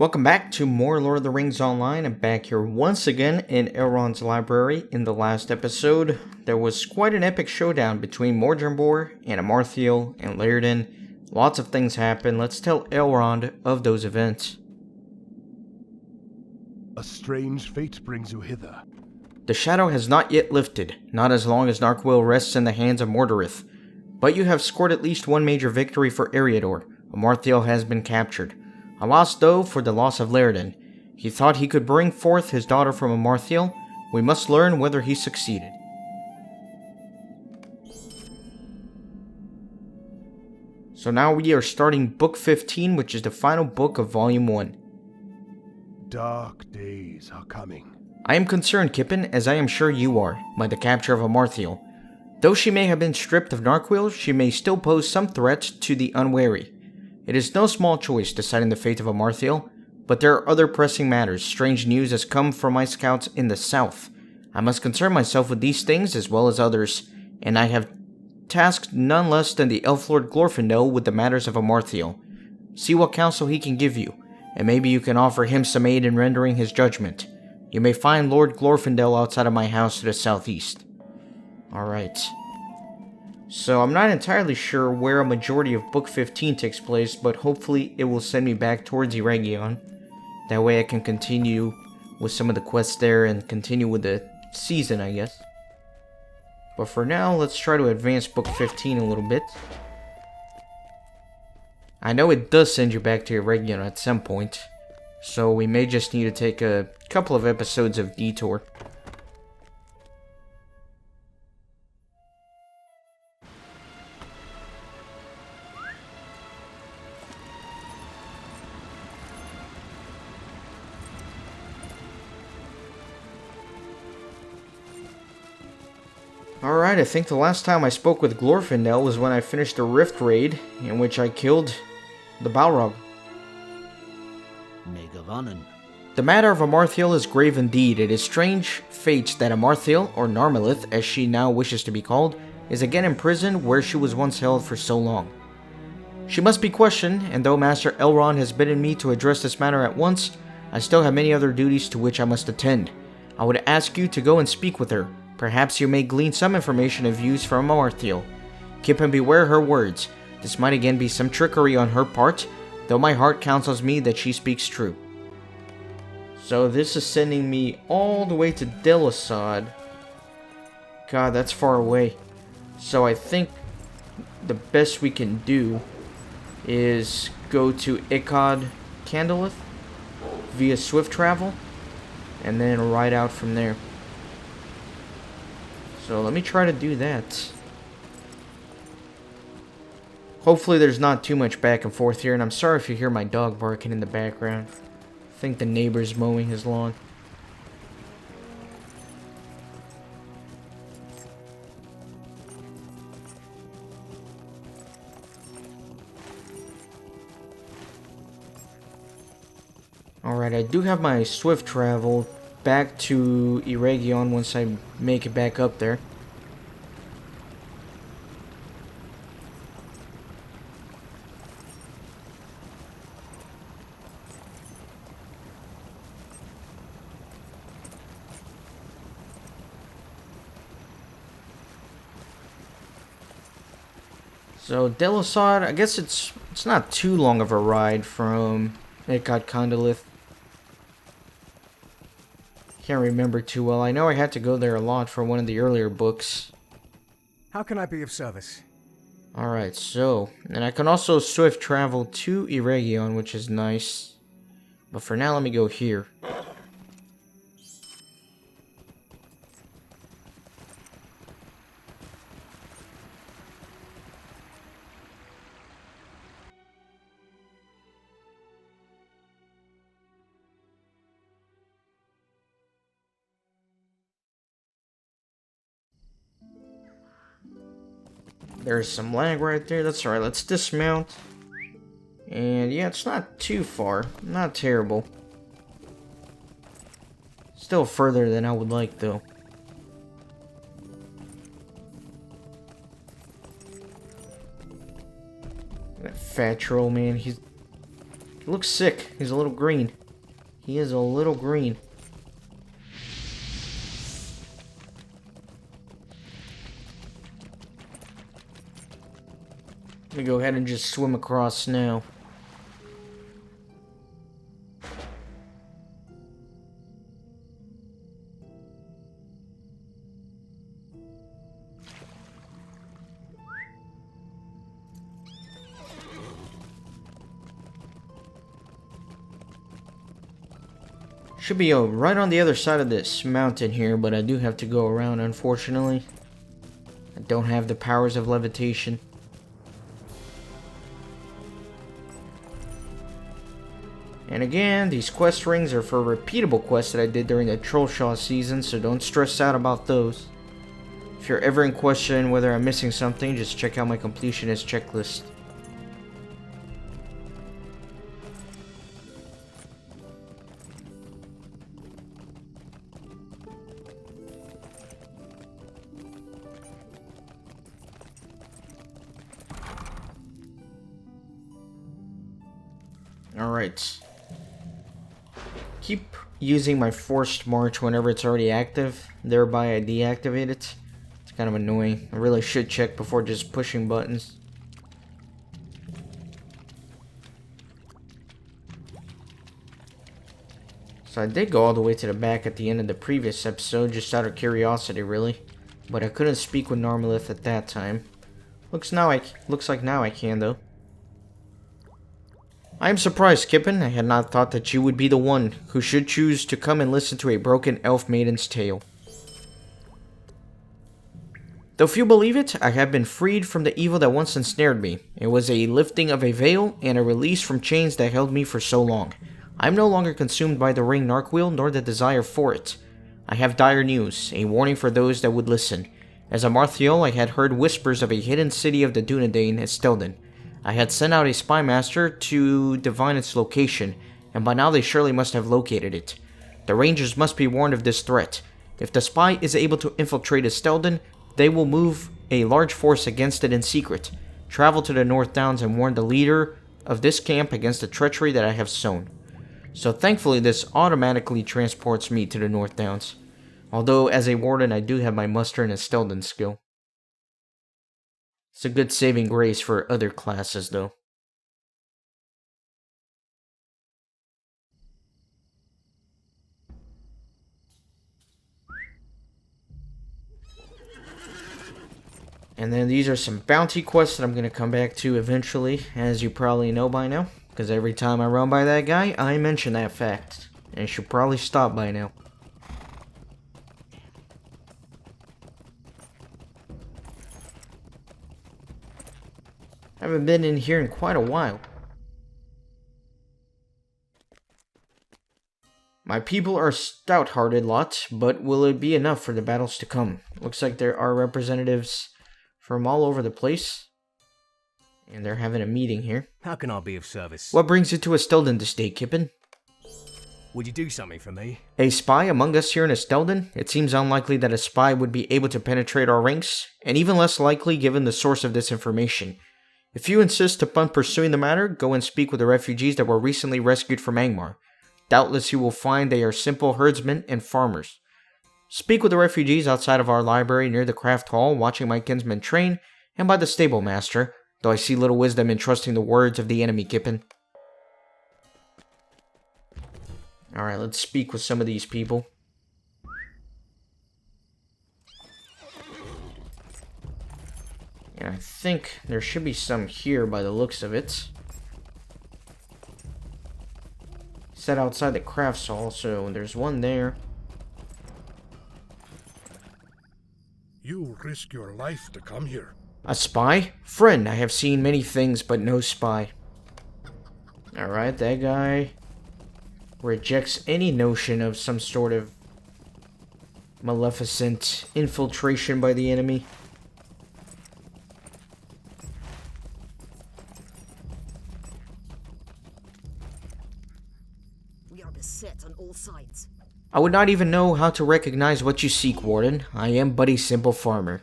Welcome back to more Lord of the Rings Online. I'm back here once again in Elrond's library. In the last episode, there was quite an epic showdown between Mordor and Amarthael and Lyrdan. Lots of things happened. Let's tell Elrond of those events. A strange fate brings you hither. The shadow has not yet lifted, not as long as Narmeleth rests in the hands of Mordorith. But you have scored at least one major victory for Eriador. Amarthael has been captured. Alas though for the loss of Lyrdan. He thought he could bring forth his daughter from Amarthael. We must learn whether he succeeded. So now we are starting Book 15, which is the final book of Volume 1. Dark days are coming. I am concerned, Kippen, as I am sure you are, by the capture of Amarthael. Though she may have been stripped of Narmeleth, she may still pose some threat to the unwary. It is no small choice deciding the fate of Amarthael, but there are other pressing matters. Strange news has come from my scouts in the south. I must concern myself with these things as well as others, and I have tasked none less than the Elf Lord Glorfindel with the matters of Amarthael. See what counsel he can give you, and maybe you can offer him some aid in rendering his judgment. You may find Lord Glorfindel outside of my house to the southeast. Alright. So I'm not entirely sure where a majority of Book 15 takes place, but hopefully it will send me back towards Eregion. That way I can continue with some of the quests there and continue with the season, I guess. But for now, let's try to advance Book 15 a little bit. I know it does send you back to Eregion at some point, so we may just need to take a couple of episodes of detour. Alright, I think the last time I spoke with Glorfindel was when I finished a Rift Raid, in which I killed the Balrog. The matter of Amarthael is grave indeed. It is strange fate that Amarthael, or Narmeleth, as she now wishes to be called, is again imprisoned where she was once held for so long. She must be questioned, and though Master Elrond has bidden me to address this matter at once, I still have many other duties to which I must attend. I would ask you to go and speak with her. Perhaps you may glean some information of use from Amarthael. Keep and beware her words. This might again be some trickery on her part, though my heart counsels me that she speaks true. So this is sending me all the way to Delisod. God, that's far away. So I think the best we can do is go to Ikad Candleth via swift travel, and then ride out from there. So let me try to do that. Hopefully there's not too much back and forth here, and I'm sorry if you hear my dog barking in the background. I think the neighbor's mowing his lawn. Alright, I do have my swift travel back to Eregion once I make it back up there. So Delisod, I guess it's not too long of a ride from Ikad Candleth. Can't remember too well. I know I had to go there a lot for one of the earlier books. How can I be of service? Alright, so... and I can also swift travel to Eregion, which is nice. But for now, let me go here. There's some lag right there. That's alright. Let's dismount. And yeah, it's not too far. Not terrible. Still further than I would like, though. That fat troll, man, he's He looks sick. He's a little green. He is a little green. Let me go ahead and just swim across now. Should be right on the other side of this mountain here, but I do have to go around, unfortunately. I don't have the powers of levitation. And again, these quest rings are for repeatable quests that I did during the Trollshaw season, so don't stress out about those. If you're ever in question whether I'm missing something, just check out my completionist checklist. Alright. Keep using my forced march whenever it's already active, thereby I deactivate it. It's kind of annoying. I really should check before just pushing buttons. So I did go all the way to the back at the end of the previous episode, just out of curiosity really. But I couldn't speak with Narmeleth at that time. Looks like now I can though. I am surprised, Kippen. I had not thought that you would be the one who should choose to come and listen to a broken elf maiden's tale. Though few believe it, I have been freed from the evil that once ensnared me. It was a lifting of a veil and a release from chains that held me for so long. I am no longer consumed by the ring Nargûl, nor the desire for it. I have dire news, a warning for those that would listen. As a Marthiel, I had heard whispers of a hidden city of the Dunedain, S11. I had sent out a spy master to divine its location, and by now they surely must have located it. The Rangers must be warned of this threat. If the spy is able to infiltrate Estelden, they will move a large force against it in secret. Travel to the North Downs and warn the leader of this camp against the treachery that I have sown. So thankfully this automatically transports me to the North Downs. Although as a warden I do have my muster and Estelden skill. It's a good saving grace for other classes, though. And then these are some bounty quests that I'm going to come back to eventually, as you probably know by now. Because every time I run by that guy, I mention that fact. And it should probably stop by now. I haven't been in here in quite a while. My people are a stout-hearted lot, but will it be enough for the battles to come? Looks like there are representatives from all over the place. And they're having a meeting here. How can I be of service? What brings you to Estelden this day, Kippen? Would you do something for me? A spy among us here in Estelden? It seems unlikely that a spy would be able to penetrate our ranks, and even less likely given the source of this information. If you insist upon pursuing the matter, go and speak with the refugees that were recently rescued from Angmar. Doubtless you will find they are simple herdsmen and farmers. Speak with the refugees outside of our library near the craft hall, watching my kinsmen train, and by the stable master, though I see little wisdom in trusting the words of the enemy, Kippen. Alright, let's speak with some of these people. And I think there should be some here by the looks of it. Set outside the crafts hall, so there's one there. You risk your life to come here. A spy? Friend, I have seen many things, but no spy. Alright, that guy rejects any notion of some sort of maleficent infiltration by the enemy. We are beset on all sides. I would not even know how to recognize what you seek, Warden. I am but a simple farmer.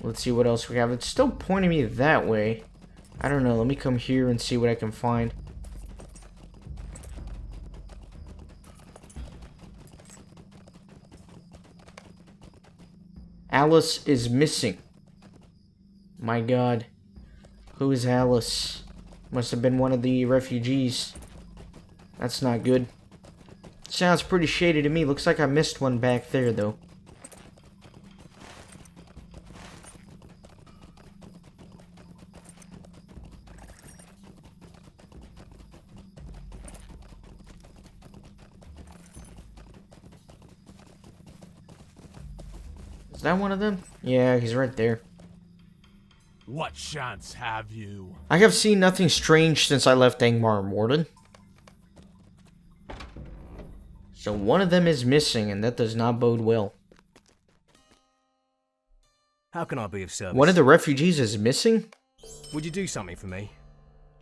Let's see what else we have. It's still pointing me that way. I don't know. Let me come here and see what I can find. Alice is missing. My god. Who is Alice? Must have been one of the refugees. That's not good. Sounds pretty shady to me. Looks like I missed one back there, though. Is that one of them? Yeah, he's right there. What chance have you? I have seen nothing strange since I left Angmar, Warden. So one of them is missing, and that does not bode well. How can I be of service? One of the refugees is missing? Would you do something for me?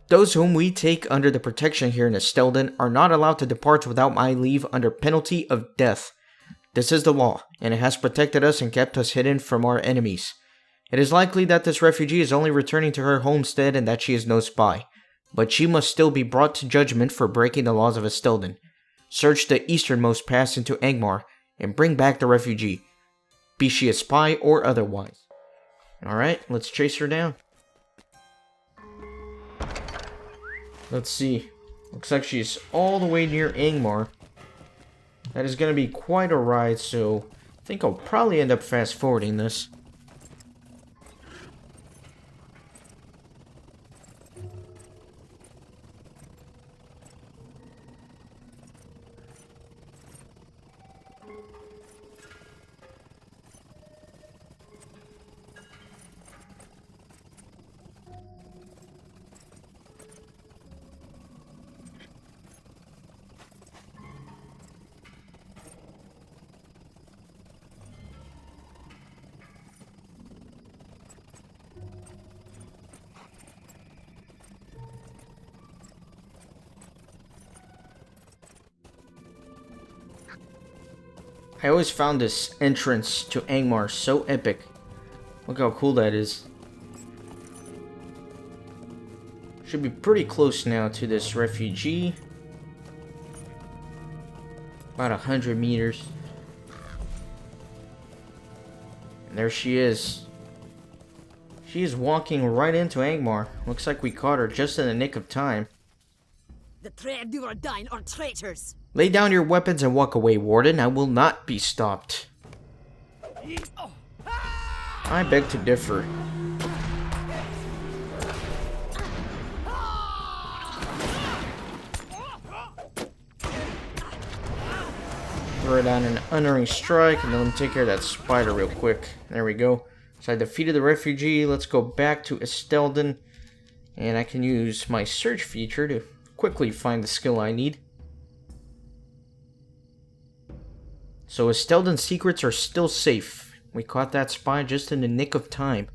Those whom we take under the protection here in S11 are not allowed to depart without my leave under penalty of death. This is the law, and it has protected us and kept us hidden from our enemies. It is likely that this refugee is only returning to her homestead and that she is no spy, but she must still be brought to judgment for breaking the laws of S11. Search the easternmost pass into Angmar and bring back the refugee, be she a spy or otherwise. Alright, let's chase her down. Let's see. Looks like she's all the way near Angmar. That is going to be quite a ride, so I think I'll probably end up fast forwarding this. I always found this entrance to Angmar so epic. Look how cool that is. Should be pretty close now to this refugee. About 100 meters. And there she is. She is walking right into Angmar. Looks like we caught her just in the nick of time. The Treaduradyne are traitors. Lay down your weapons and walk away, Warden. I will not be stopped. I beg to differ. Throw down an unerring strike and then take care of that spider real quick. There we go. So I defeated the refugee. Let's go back to S11. And I can use my search feature to quickly find the skill I need. So S11's secrets are still safe. We caught that spy just in the nick of time.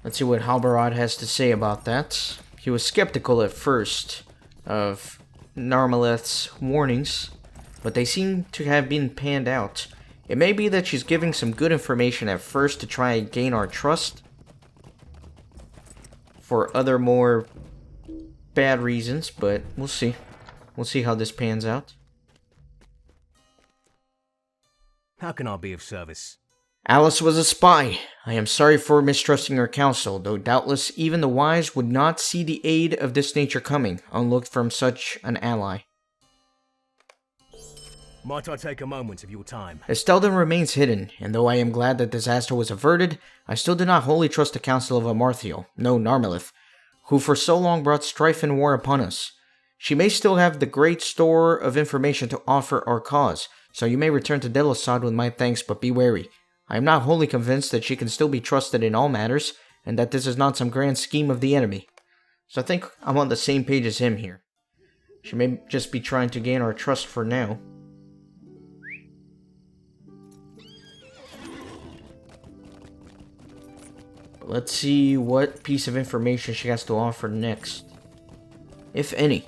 Let's see what Halbarad has to say about that. He was skeptical at first of Narmeleth's warnings, but they seem to have been panned out. It may be that she's giving some good information at first to try and gain our trust, for other more bad reasons, but we'll see. We'll see how this pans out. How can I be of service? Alice was a spy. I am sorry for mistrusting her counsel, though doubtless even the wise would not see the aid of this nature coming, unlooked from such an ally. Might I take a moment of your time? S11 remains hidden, and though I am glad that disaster was averted, I still do not wholly trust the counsel of Amarthiel, no Narmeleth, who for so long brought strife and war upon us. She may still have the great store of information to offer our cause, so you may return to Delisad with my thanks, but be wary. I am not wholly convinced that she can still be trusted in all matters, and that this is not some grand scheme of the enemy. So I think I'm on the same page as him here. She may just be trying to gain our trust for now. Let's see what piece of information she has to offer next. If any.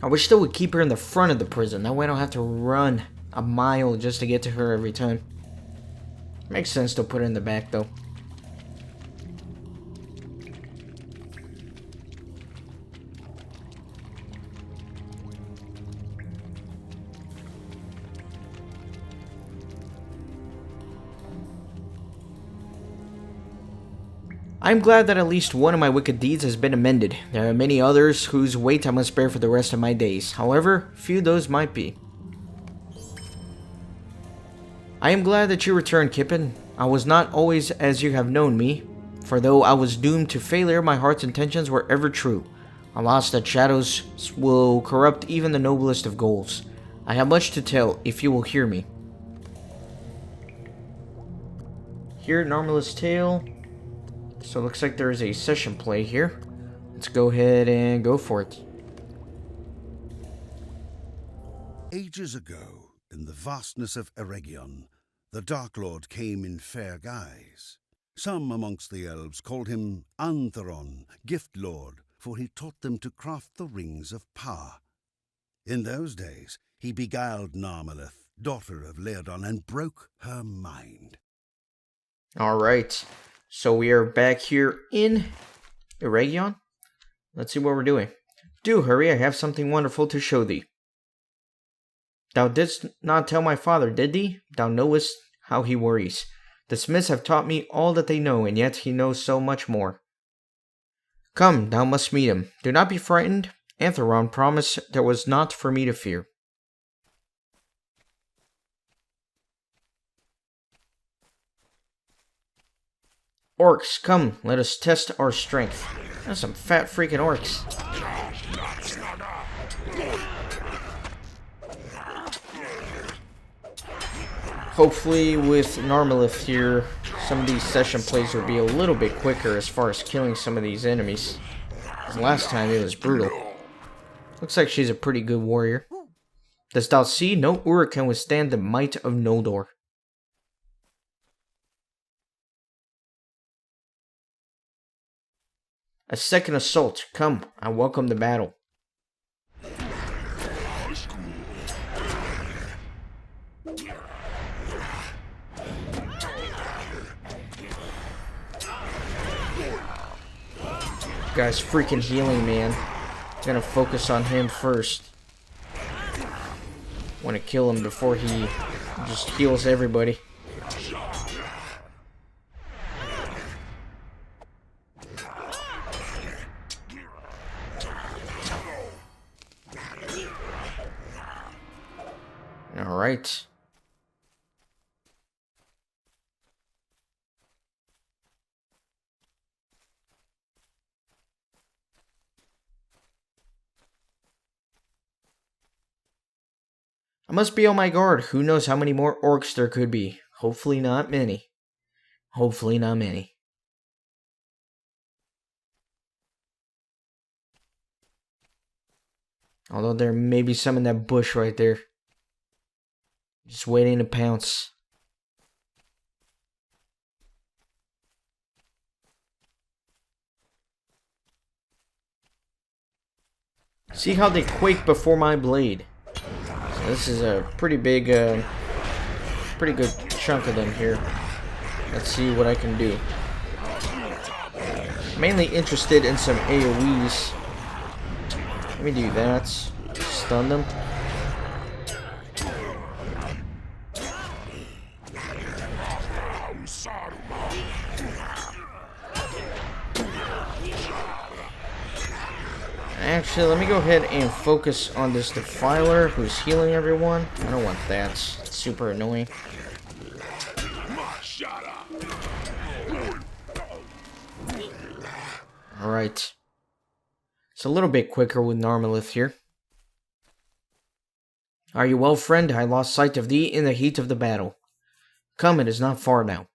I wish they would keep her in the front of the prison. That way I don't have to run a mile just to get to her every time. Makes sense to put her in the back, though. I'm glad that at least one of my wicked deeds has been amended. There are many others whose weight I must bear for the rest of my days. However, few those might be. I am glad that you returned, Kippen. I was not always as you have known me, for though I was doomed to failure, my heart's intentions were ever true. I lost that shadows will corrupt even the noblest of goals. I have much to tell, if you will hear me. Hear Narmeleth's tale. So it looks like there is a session play here. Let's go ahead and go for it. Ages ago, in the vastness of Eregion, the Dark Lord came in fair guise. Some amongst the elves called him Antheron, Gift Lord, for he taught them to craft the rings of power. In those days, he beguiled Narmeleth, daughter of Leodon, and broke her mind. Alright, so we are back here in Eregion. Let's see what we're doing. Do hurry, I have something wonderful to show thee. Thou didst not tell my father, did thee? Thou knowest how he worries. The smiths have taught me all that they know, and yet he knows so much more. Come, thou must meet him. Do not be frightened. Antheron promised there was naught for me to fear. Orcs, come, let us test our strength. That's some fat freaking orcs. Hopefully with Narmeleth here, some of these session plays will be a little bit quicker as far as killing some of these enemies. Last time it was brutal. Looks like she's a pretty good warrior. Dost thou see? No Uruk can withstand the might of Noldor. A second assault. Come, I welcome the battle. Guy's freaking healing, man. Gonna focus on him first. Want to kill him before he just heals everybody. Alright. I must be on my guard. Who knows how many more orcs there could be. Hopefully not many. Hopefully not many. Although there may be some in that bush right there. Just waiting to pounce. See how they quake before my blade. So this is a pretty big, pretty good chunk of them here. Let's see what I can do. Mainly interested in some AoEs. Let me do that. Stun them. Actually, let me go ahead and focus on this Defiler who's healing everyone. I don't want that. It's super annoying. Alright. It's a little bit quicker with Narmeleth here. Are you well, friend? I lost sight of thee in the heat of the battle. Come, it is not far now.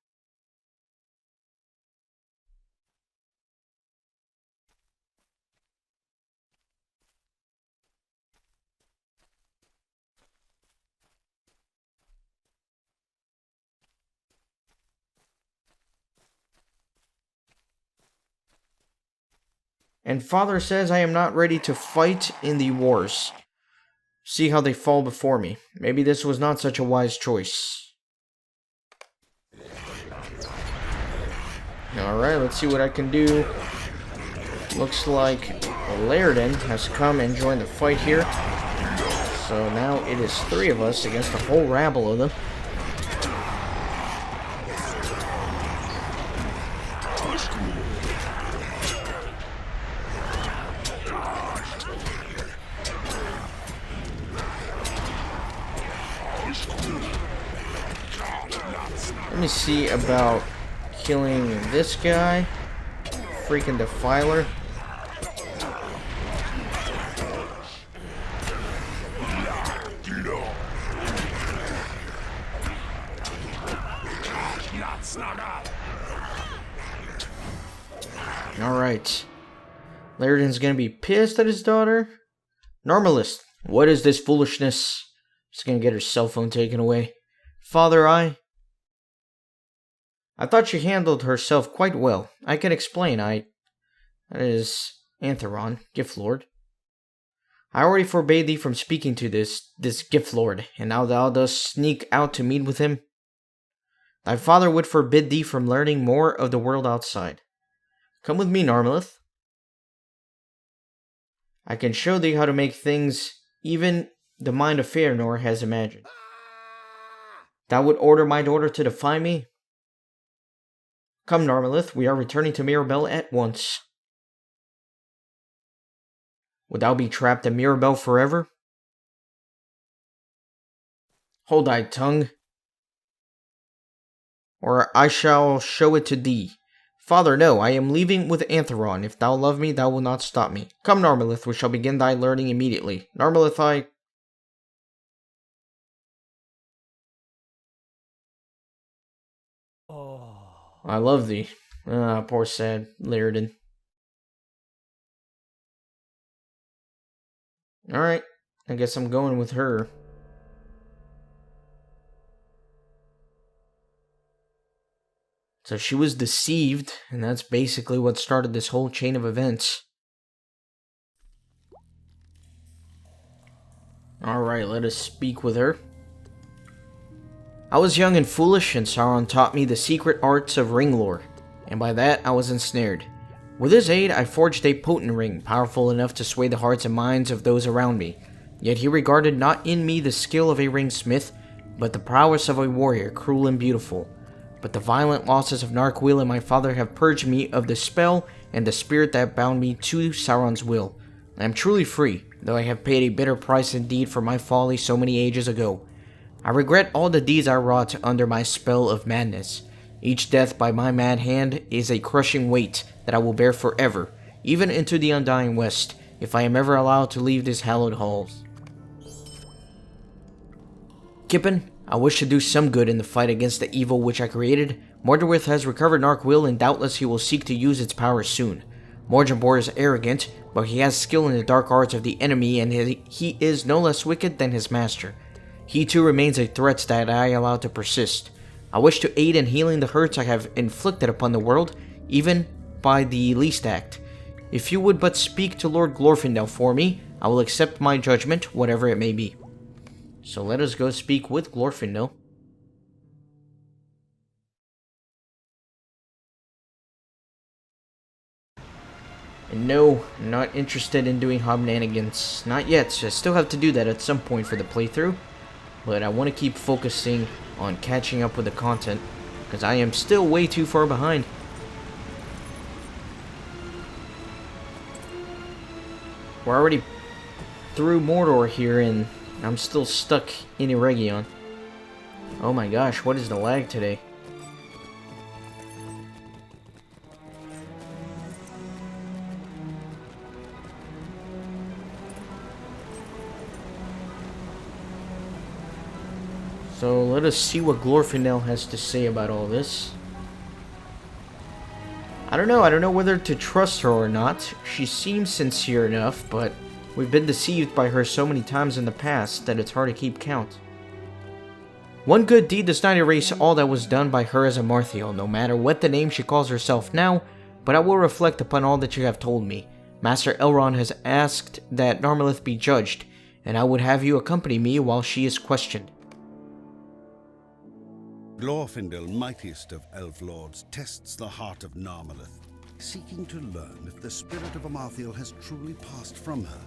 And father says I am not ready to fight in the wars. See how they fall before me. Maybe this was not such a wise choice. Alright, let's see what I can do. Looks like Lairdin has come and joined the fight here. So now it is 3 of us against a whole rabble of them. Let me see about killing this guy. Freaking Defiler. Alright. Lairdin's gonna be pissed at his daughter. Narmeleth, what is this foolishness? She's gonna get her cell phone taken away. Father, I thought she handled herself quite well. I can explain, That is Antheron, Gift Lord. I already forbade thee from speaking to this Gift Lord, and now thou dost sneak out to meet with him? Thy father would forbid thee from learning more of the world outside. Come with me, Narmeleth. I can show thee how to make things even the mind of Fëanor has imagined. Thou would order my daughter to defy me? Come, Narmeleth, we are returning to Mirabel at once. Would thou be trapped in Mirabel forever? Hold thy tongue, or I shall show it to thee. Father, no, I am leaving with Antheron. If thou love me, thou wilt not stop me. Come, Narmeleth, we shall begin thy learning immediately. Narmeleth, I love thee. Ah, poor sad Lairdin. Alright, I guess I'm going with her. So she was deceived, and that's basically what started this whole chain of events. Alright, let us speak with her. I was young and foolish, and Sauron taught me the secret arts of ring lore, and by that I was ensnared. With his aid, I forged a potent ring, powerful enough to sway the hearts and minds of those around me. Yet he regarded not in me the skill of a ringsmith, but the prowess of a warrior, cruel and beautiful. But the violent losses of Nargûl and my father have purged me of the spell and the spirit that bound me to Sauron's will. I am truly free, though I have paid a bitter price indeed for my folly so many ages ago. I regret all the deeds I wrought under my spell of madness. Each death by my mad hand is a crushing weight that I will bear forever, even into the undying west, if I am ever allowed to leave these hallowed halls. Kippen, I wish to do some good in the fight against the evil which I created. Mordor has recovered Nargûl, and doubtless he will seek to use its power soon. Mordor is arrogant, but he has skill in the dark arts of the enemy, and he is no less wicked than his master. He too remains a threat that I allow to persist. I wish to aid in healing the hurts I have inflicted upon the world, even by the least act. If you would but speak to Lord Glorfindel for me, I will accept my judgment, whatever it may be. So let us go speak with Glorfindel. And no, I'm not interested in doing hobnanigans. Not yet, so I still have to do that at some point for the playthrough. But I want to keep focusing on catching up with the content, because I am still way too far behind. We're already through Mordor here, and I'm still stuck in Eregion. Oh my gosh, what is the lag today? So let us see what Glorfindel has to say about all this. I don't know whether to trust her or not. She seems sincere enough, but we've been deceived by her so many times in the past that it's hard to keep count. One good deed does not erase all that was done by her as a Marthiel, no matter what the name she calls herself now, but I will reflect upon all that you have told me. Master Elrond has asked that Narmeleth be judged, and I would have you accompany me while she is questioned. Glorfindel, mightiest of elf lords, tests the heart of Narmeleth, seeking to learn if the spirit of Amarthiel has truly passed from her.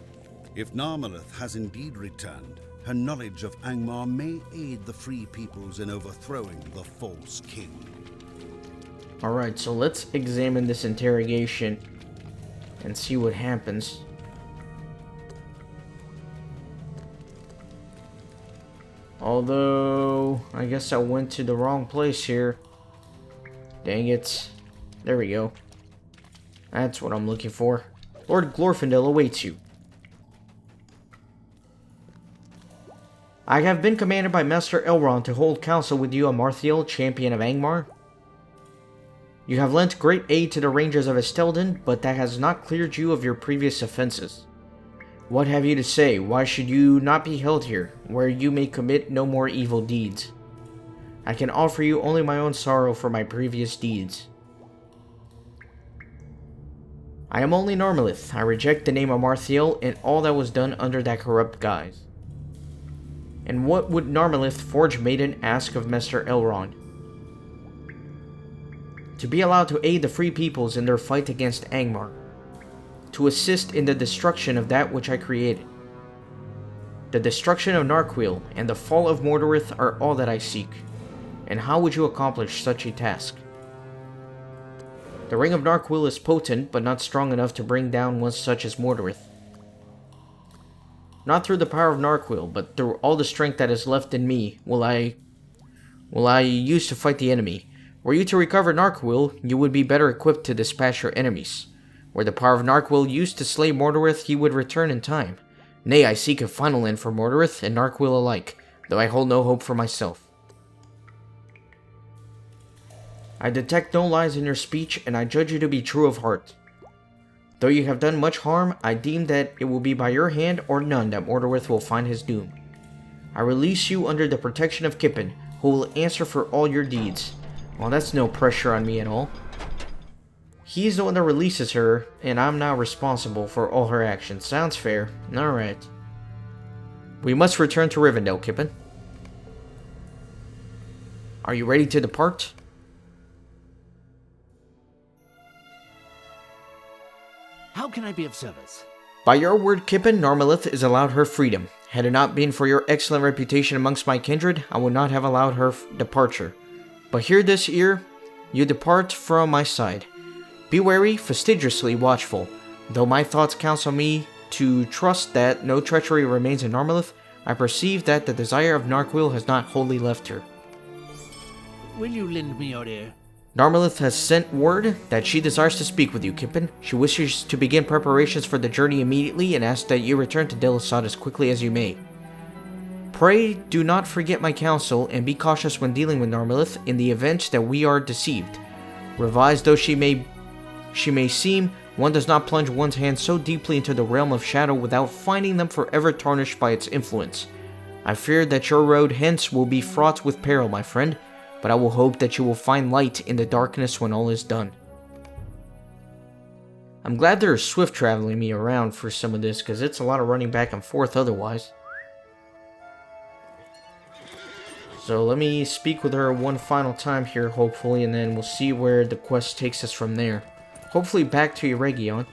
If Narmeleth has indeed returned, her knowledge of Angmar may aid the free peoples in overthrowing the false king. Alright, so let's examine this interrogation and see what happens. Although, I guess I went to the wrong place here. Dang it. There we go. That's what I'm looking for. Lord Glorfindel awaits you. I have been commanded by Master Elrond to hold council with you, Amarthiel, champion of Angmar. You have lent great aid to the Rangers of Estelden, but that has not cleared you of your previous offenses. What have you to say? Why should you not be held here, where you may commit no more evil deeds? I can offer you only my own sorrow for my previous deeds. I am only Narmeleth. I reject the name Amarthiel and all that was done under that corrupt guise. And what would Narmeleth, Forge Maiden, ask of Master Elrond? To be allowed to aid the free peoples in their fight against Angmar. To assist in the destruction of that which I created. The destruction of Narquil and the fall of Mordor are all that I seek. And how would you accomplish such a task? The ring of Narquil is potent, but not strong enough to bring down one such as Mordor. Not through the power of Narquil, but through all the strength that is left in me will I use to fight the enemy. Were you to recover Narquil, you would be better equipped to dispatch your enemies. Were the power of Narquil used to slay Mordor, he would return in time. Nay, I seek a final end for Mordor and Narquil alike, though I hold no hope for myself. I detect no lies in your speech, and I judge you to be true of heart. Though you have done much harm, I deem that it will be by your hand or none that Mordor will find his doom. I release you under the protection of Kippen, who will answer for all your deeds. Well, that's no pressure on me at all. He's the one that releases her, and I'm now responsible for all her actions. Sounds fair. Alright. We must return to Rivendell, Kippen. Are you ready to depart? How can I be of service? By your word, Kippen, Narmeleth is allowed her freedom. Had it not been for your excellent reputation amongst my kindred, I would not have allowed her departure. But hear this, ere you depart from my side. Be wary, fastidiously watchful. Though my thoughts counsel me to trust that no treachery remains in Narmeleth, I perceive that the desire of Narquil has not wholly left her. Will you lend me your ear? Narmeleth has sent word that she desires to speak with you, Kippen. She wishes to begin preparations for the journey immediately and asks that you return to Delisad as quickly as you may. Pray do not forget my counsel and be cautious when dealing with Narmeleth in the event that we are deceived. Revised though she may seem, one does not plunge one's hands so deeply into the realm of shadow without finding them forever tarnished by its influence. I fear that your road hence will be fraught with peril, my friend, but I will hope that you will find light in the darkness when all is done. I'm glad they're swift traveling me around for some of this, because it's a lot of running back and forth otherwise. So let me speak with her one final time here, hopefully, and then we'll see where the quest takes us from there. Hopefully back to Eregion.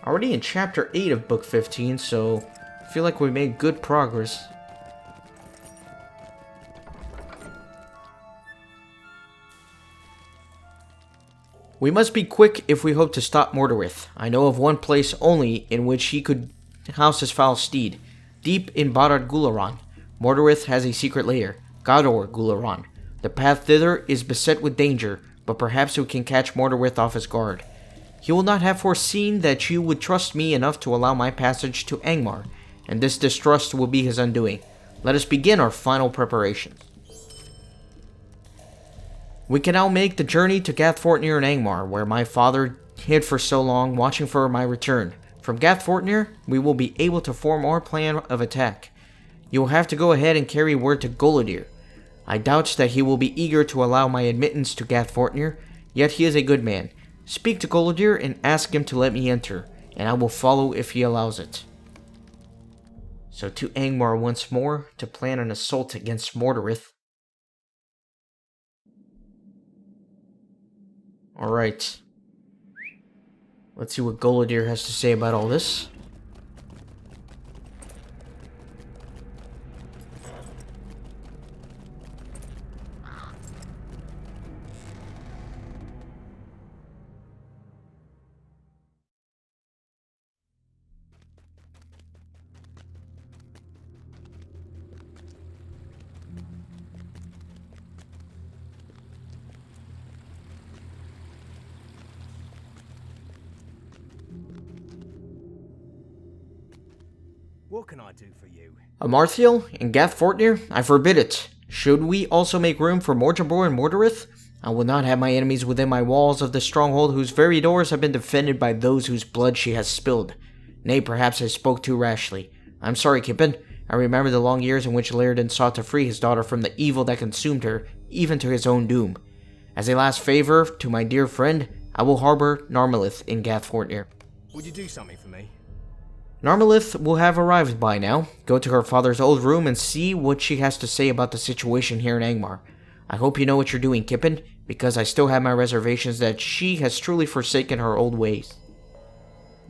Already in Chapter 8 of Book 15, so I feel like we made good progress. We must be quick if we hope to stop Mordor. I know of one place only in which he could house his foul steed. Deep in Barad Gularan, Mordor has a secret lair, Godor Gularan. The path thither is beset with danger, but perhaps we can catch Mordor off his guard. He will not have foreseen that you would trust me enough to allow my passage to Angmar, and this distrust will be his undoing. Let us begin our final preparations. We can now make the journey to Gathfortnir and Angmar, where my father hid for so long, watching for my return. From Gathfortnir, we will be able to form our plan of attack. You will have to go ahead and carry word to Golodir. I doubt that he will be eager to allow my admittance to Gathfortnir, yet he is a good man, Speak to Golodir and ask him to let me enter, and I will follow if he allows it. So to Angmar once more to plan an assault against Mordorith. Alright. Let's see what Golodir has to say about all this. What can I do for you? Amarthiel and Gathfortnir, I forbid it. Should we also make room for Mordor and Mordorith? I will not have my enemies within my walls of the stronghold whose very doors have been defended by those whose blood she has spilled. Nay, perhaps I spoke too rashly. I'm sorry, Kippen. I remember the long years in which Lyrdan sought to free his daughter from the evil that consumed her, even to his own doom. As a last favor to my dear friend, I will harbor Narmeleth in Gathfortnir. Would you do something for me? Narmeleth will have arrived by now. Go to her father's old room and see what she has to say about the situation here in Angmar. I hope you know what you're doing, Kippen, because I still have my reservations that she has truly forsaken her old ways.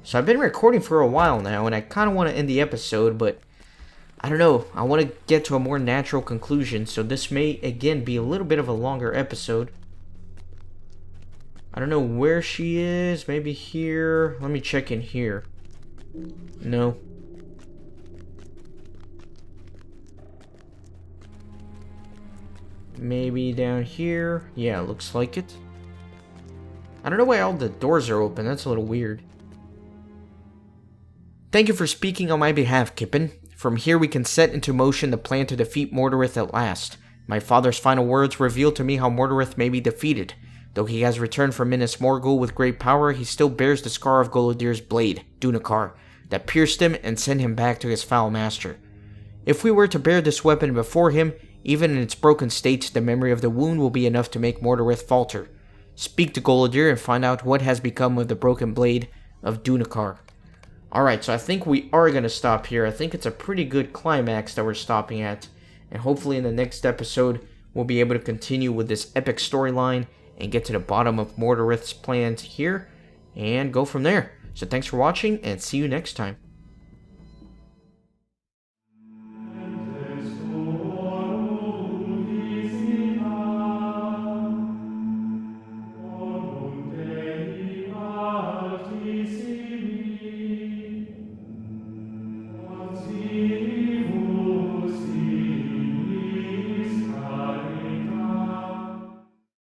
So I've been recording for a while now, and I kind of want to end the episode, but I don't know. I want to get to a more natural conclusion, so this may again be a little bit of a longer episode. I don't know where she is. Maybe here. Let me check in here. No. Maybe down here. Yeah, looks like it. I don't know why all the doors are open. That's a little weird. Thank you for speaking on my behalf, Kippen. From here we can set into motion the plan to defeat Mordorith at last. My father's final words reveal to me how Mordorith may be defeated. Though he has returned from Minas Morgul with great power, he still bears the scar of Golodir's blade, Dunakar, that pierced him and sent him back to his foul master. If we were to bear this weapon before him, even in its broken state, the memory of the wound will be enough to make Mordorith falter. Speak to Golodir and find out what has become of the broken blade of Dunakar. Alright, so I think we are going to stop here. I think it's a pretty good climax that we're stopping at. And hopefully in the next episode, we'll be able to continue with this epic storyline and get to the bottom of Mordorith's plans here and go from there. So thanks for watching and see you next time.